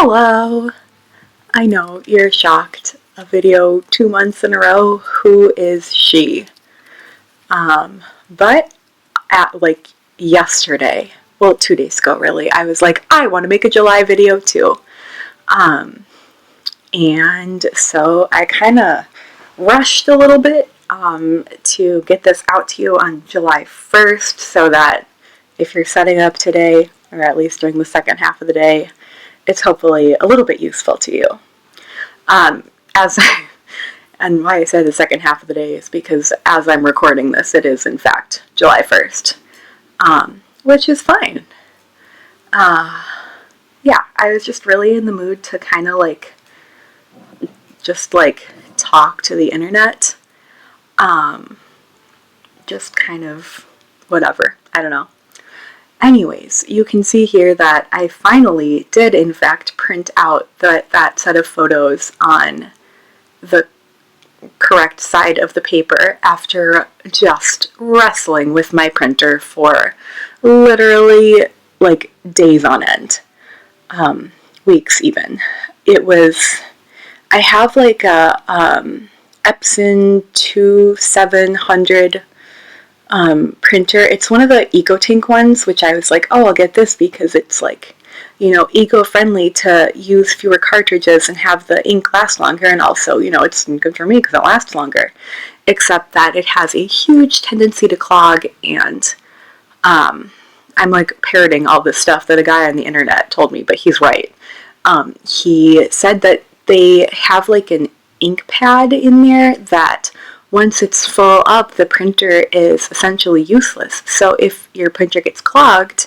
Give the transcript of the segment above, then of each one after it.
Hello! I know, you're shocked. A video 2 months in a row? Who is she? But at like yesterday, well, 2 days ago really, I was like, I want to make a July video too. And so I kind of rushed a little bit to get this out to you on July 1st so that if you're setting up today, or at least during the second half of the day, it's hopefully a little bit useful to you. As and why I said the second half of the day is because as I'm recording this, it is in fact July 1st, which is fine. Yeah, I was just really in the mood to kind of just talk to the internet. Just kind of whatever, I don't know. Anyways, you can see here that I finally did in fact print out that set of photos on the correct side of the paper after just wrestling with my printer for literally days on end, weeks even. I have a Epson 2700 printer. It's one of the EcoTink ones, which I was like, oh, I'll get this because it's eco-friendly to use fewer cartridges and have the ink last longer, and also, it's good for me because it lasts longer, except that it has a huge tendency to clog, and I'm parroting all this stuff that a guy on the internet told me, but he's right. He said that they have an ink pad in there that once it's full up, the printer is essentially useless. So if your printer gets clogged,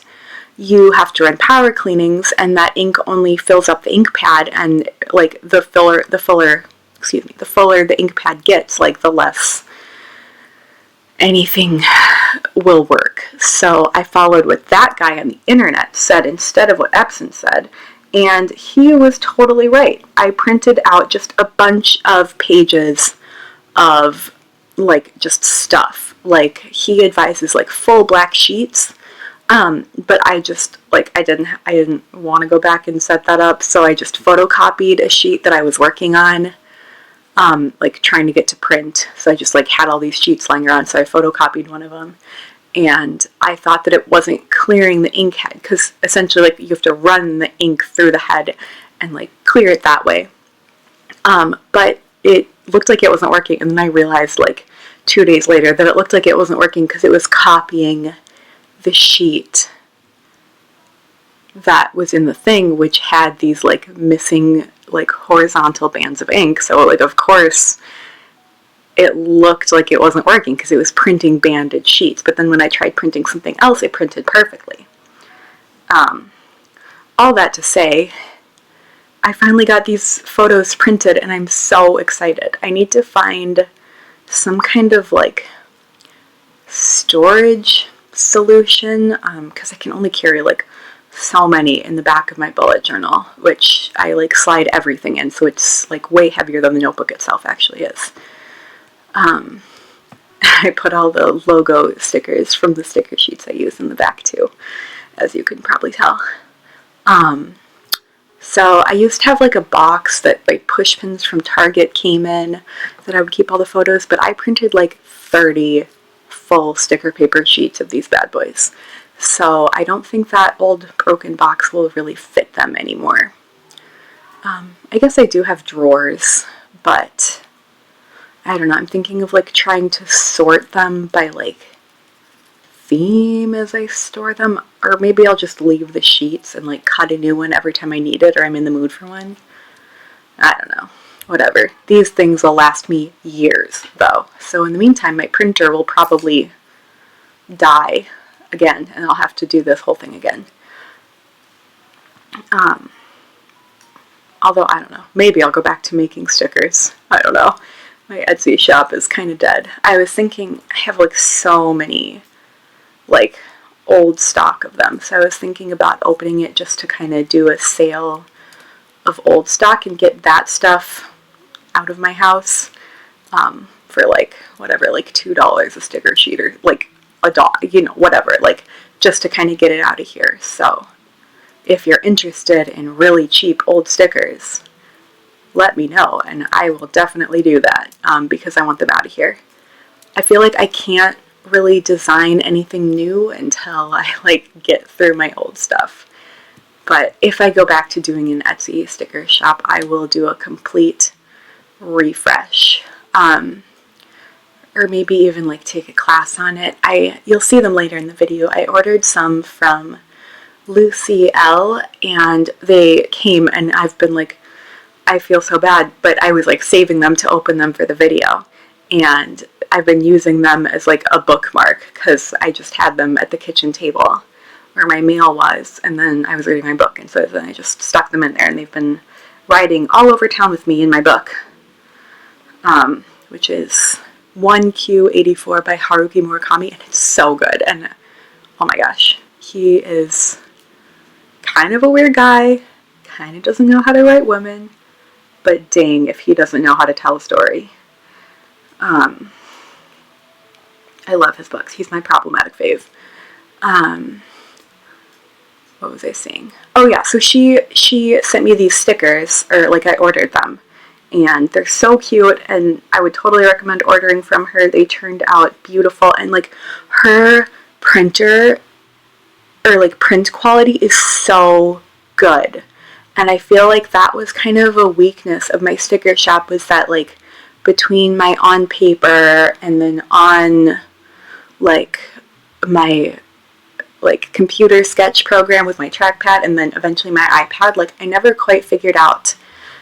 you have to run power cleanings, and that ink only fills up the ink pad, and the fuller the ink pad gets, the less anything will work. So I followed what that guy on the internet said instead of what Epson said, and he was totally right. I printed out just a bunch of pages of just stuff. He advises full black sheets, but I just I didn't want to go back and set that up, so I just photocopied a sheet that I was working on, trying to get to print. So I just had all these sheets lying around, so I photocopied one of them, and I thought that it wasn't clearing the ink head, because essentially you have to run the ink through the head and clear it that way. But it looked like it wasn't working, and then I realized 2 days later that it looked like it wasn't working because it was copying the sheet that was in the thing, which had these missing horizontal bands of ink. So of course it looked like it wasn't working because it was printing banded sheets, but then when I tried printing something else, it printed perfectly. All that to say, I finally got these photos printed, and I'm so excited. I need to find some kind of storage solution, because I can only carry so many in the back of my bullet journal, which I slide everything in, so it's way heavier than the notebook itself actually is. I put all the logo stickers from the sticker sheets I use in the back too, as you can probably tell. So I used to have a box that push pins from Target came in that I would keep all the photos, but I printed 30 full sticker paper sheets of these bad boys. So I don't think that old broken box will really fit them anymore. I guess I do have drawers, but I don't know, I'm thinking of trying to sort them by theme as I store them, or maybe I'll just leave the sheets and cut a new one every time I need it or I'm in the mood for one. I don't know, whatever. These things will last me years though, so in the meantime my printer will probably die again and I'll have to do this whole thing again. Although I don't know, maybe I'll go back to making stickers. I don't know, my Etsy shop is kind of dead. I was thinking I have so many old stock of them, so I was thinking about opening it just to kind of do a sale of old stock and get that stuff out of my house for whatever, $2 a sticker sheet, or $1, whatever, just to kind of get it out of here. So if you're interested in really cheap old stickers, let me know, and I will definitely do that, because I want them out of here. I feel like I can't really design anything new until I like get through my old stuff. But if I go back to doing an Etsy sticker shop, I will do a complete refresh. Or maybe even like take a class on it. You'll see them later in the video. I ordered some from Lucy L, and they came, and I've been like, I feel so bad, but I was like saving them to open them for the video, and I've been using them as like a bookmark because I just had them at the kitchen table where my mail was, and then I was reading my book, and so then I just stuck them in there, and they've been riding all over town with me in my book, which is 1Q84 by Haruki Murakami, and it's so good. And oh my gosh, he is kind of a weird guy, kind of doesn't know how to write women, but dang if he doesn't know how to tell a story. I love his books. He's my problematic fave. What was I saying? Oh yeah, so she sent me these stickers, or like I ordered them, and they're so cute, and I would totally recommend ordering from her. They turned out beautiful, and like her printer, or like print quality, is so good. And I feel like that was kind of a weakness of my sticker shop, was that like between my on paper and then on like my like computer sketch program with my trackpad and then eventually my iPad, like I never quite figured out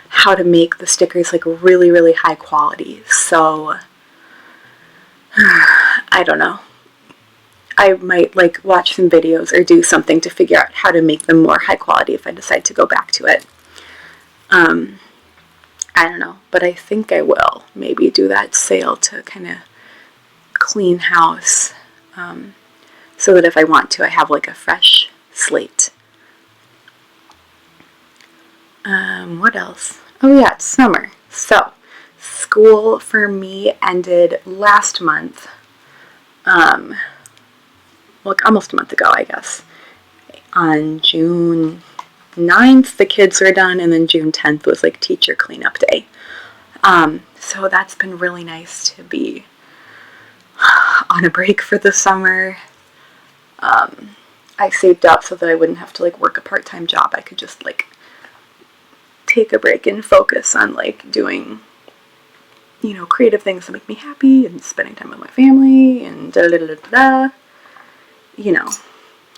how to make the stickers like really, really high quality. So I don't know. I might like watch some videos or do something to figure out how to make them more high quality if I decide to go back to it. I don't know, but I think I will maybe do that sale to kind of clean house, so that if I want to, I have like a fresh slate. What else? Oh yeah, it's summer. So, school for me ended last month. Well, almost a month ago, I guess. On June 9th, the kids were done, and then June 10th was like teacher cleanup day. So that's been really nice to be on a break for the summer. I saved up so that I wouldn't have to like work a part-time job. I could just like take a break and focus on like doing, you know, creative things that make me happy and spending time with my family and da da da da da, you know,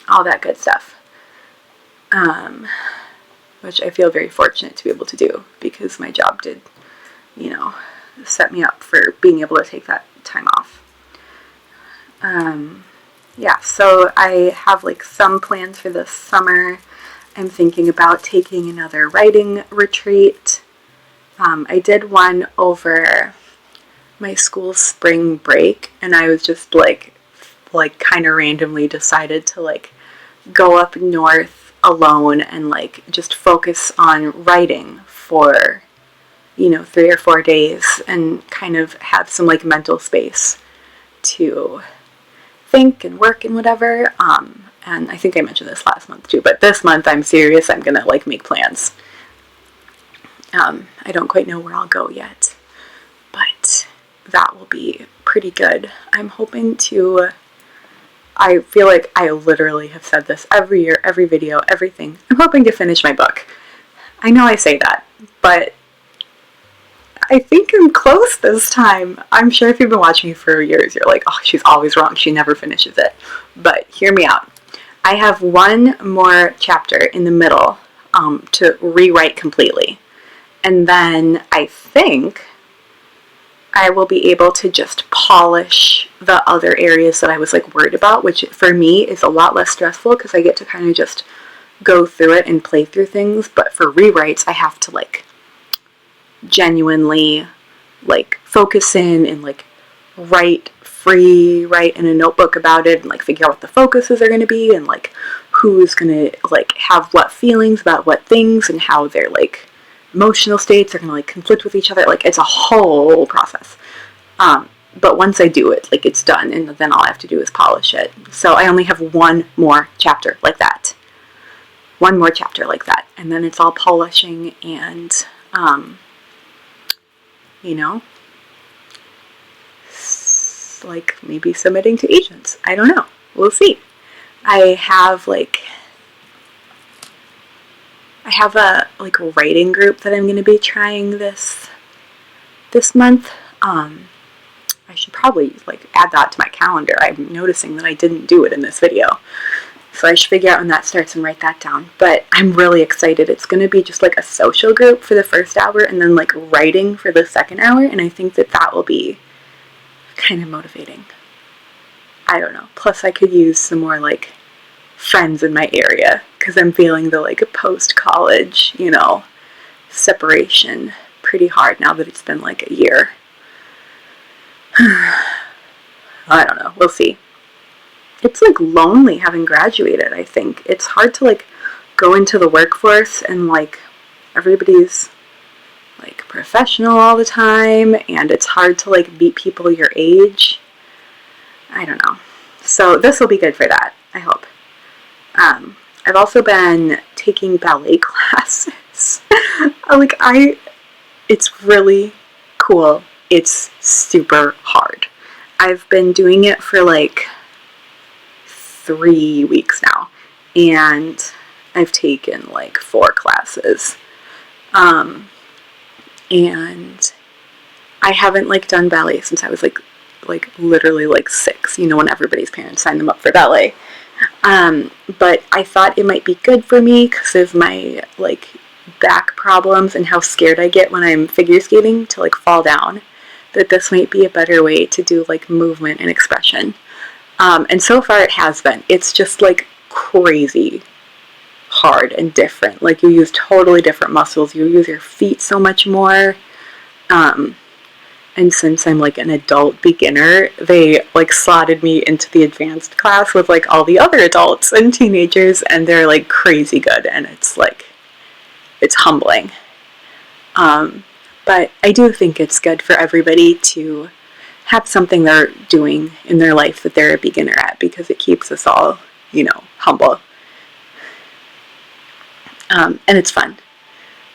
all that good stuff. Which I feel very fortunate to be able to do, because my job did, you know, set me up for being able to take that time off. Yeah, so I have like some plans for this summer. I'm thinking about taking another writing retreat. I did one over my school's spring break, and I was just like kind of randomly decided to like go up north alone and like just focus on writing for, you know, 3 or 4 days and kind of have some like mental space to think and work and whatever. And I think I mentioned this last month too, but this month I'm serious. I'm gonna like make plans. I don't quite know where I'll go yet, but that will be pretty good. I'm hoping to, I feel like I literally have said this every year, every video, everything. I'm hoping to finish my book. I know I say that, but I think I'm close this time. I'm sure if you've been watching me for years, you're like, oh, she's always wrong. She never finishes it. But hear me out. I have one more chapter in the middle to rewrite completely. And then I think I will be able to just polish the other areas that I was like worried about, which for me is a lot less stressful because I get to kind of just go through it and play through things. But for rewrites, I have to like genuinely like focus in and like write in a notebook about it and like figure out what the focuses are going to be and like who's going to like have what feelings about what things and how their like emotional states are going to like conflict with each other. Like it's a whole process. But once I do it, like it's done, and then all I have to do is polish it. So I only have one more chapter like that. one more chapter like that, and then it's all polishing and, you know, like maybe submitting to agents. I don't know. We'll see. I have a like writing group that I'm going to be trying this month. I should probably like add that to my calendar. I'm noticing that I didn't do it in this video. So I should figure out when that starts and write that down. But I'm really excited. It's going to be just like a social group for the first hour and then like writing for the second hour. And I think that will be kind of motivating. I don't know. Plus I could use some more like friends in my area because I'm feeling the like post-college, you know, separation pretty hard now that it's been like a year. I don't know. We'll see. It's like lonely having graduated, I think. It's hard to like go into the workforce and like everybody's like professional all the time, and it's hard to like meet people your age. I don't know. So this will be good for that, I hope. I've also been taking ballet classes. It's really cool. It's super hard. I've been doing it for like 3 weeks now, and I've taken like 4 classes. And I haven't like done ballet since I was like literally like 6, you know, when everybody's parents signed them up for ballet. But I thought it might be good for me because of my like back problems and how scared I get when I'm figure skating to like fall down, that this might be a better way to do like movement and expression. And so far it has been. It's just like crazy hard and different. Like you use totally different muscles. You use your feet so much more. And since I'm like an adult beginner, they like slotted me into the advanced class with like all the other adults and teenagers, and they're like crazy good, and it's like, it's humbling. But I do think it's good for everybody to have something they're doing in their life that they're a beginner at, because it keeps us all, you know, humble. And it's fun.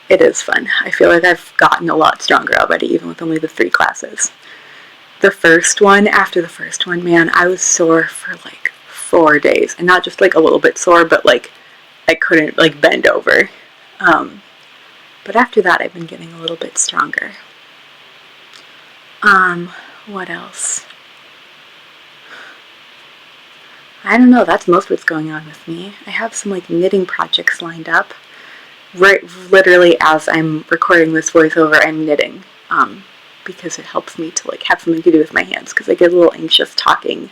It is fun. I feel like I've gotten a lot stronger already, even with only the 3 classes. After the first one, man, I was sore for like 4 days. And not just like a little bit sore, but like I couldn't like bend over. But after that, I've been getting a little bit stronger. What else? I don't know. That's most of what's going on with me. I have some like knitting projects lined up. Right, literally as I'm recording this voiceover, I'm knitting, because it helps me to like have something to do with my hands, because I get a little anxious talking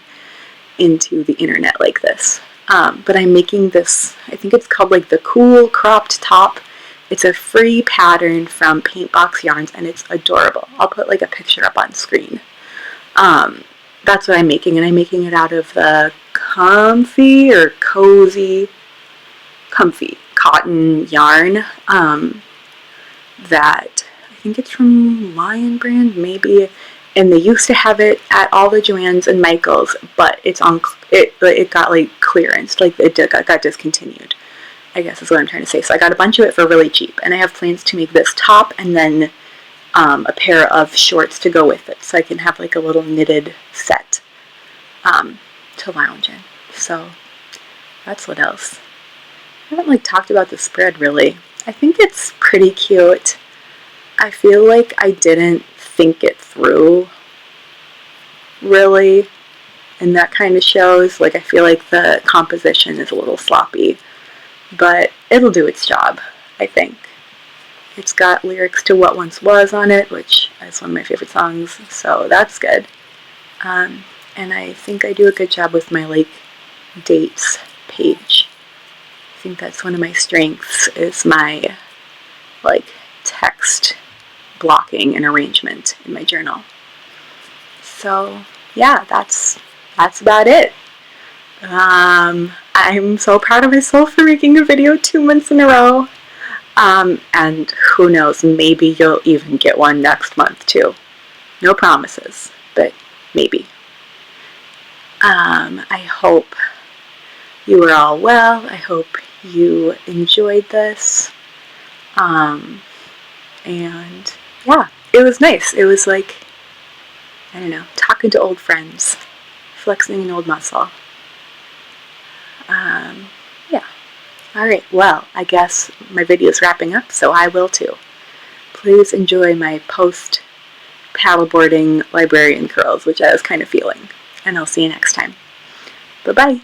into the internet like this. But I'm making this, I think it's called like the Cool Cropped Top. It's a free pattern from Paintbox Yarns, and it's adorable. I'll put like a picture up on screen. That's what I'm making, and I'm making it out of the comfy cotton yarn that I think it's from Lion Brand, maybe, and they used to have it at all the Joann's and Michael's, but it got like clearance, like it got discontinued, I guess is what I'm trying to say. So I got a bunch of it for really cheap, and I have plans to make this top and then a pair of shorts to go with it, so I can have like a little knitted set to lounge in. So that's what else. I haven't like talked about the spread really. I think it's pretty cute. I feel like I didn't think it through really, and that kind of shows. Like I feel like the composition is a little sloppy, but it'll do its job, I think. It's got lyrics to What Once Was on it, which is one of my favorite songs, so that's good. And I think I do a good job with my like dates page. I think that's one of my strengths, is my like text blocking and arrangement in my journal. So yeah, that's about it. I'm so proud of myself for making a video 2 months in a row. And who knows, maybe you'll even get one next month too. No promises, but maybe. I hope you are all well. I hope you enjoyed this. And yeah, it was nice. It was like, I don't know, talking to old friends, flexing an old muscle. Yeah. Alright, well, I guess my video is wrapping up, so I will too. Please enjoy my post paddleboarding librarian curls, which I was kind of feeling. And I'll see you next time. Bye-bye.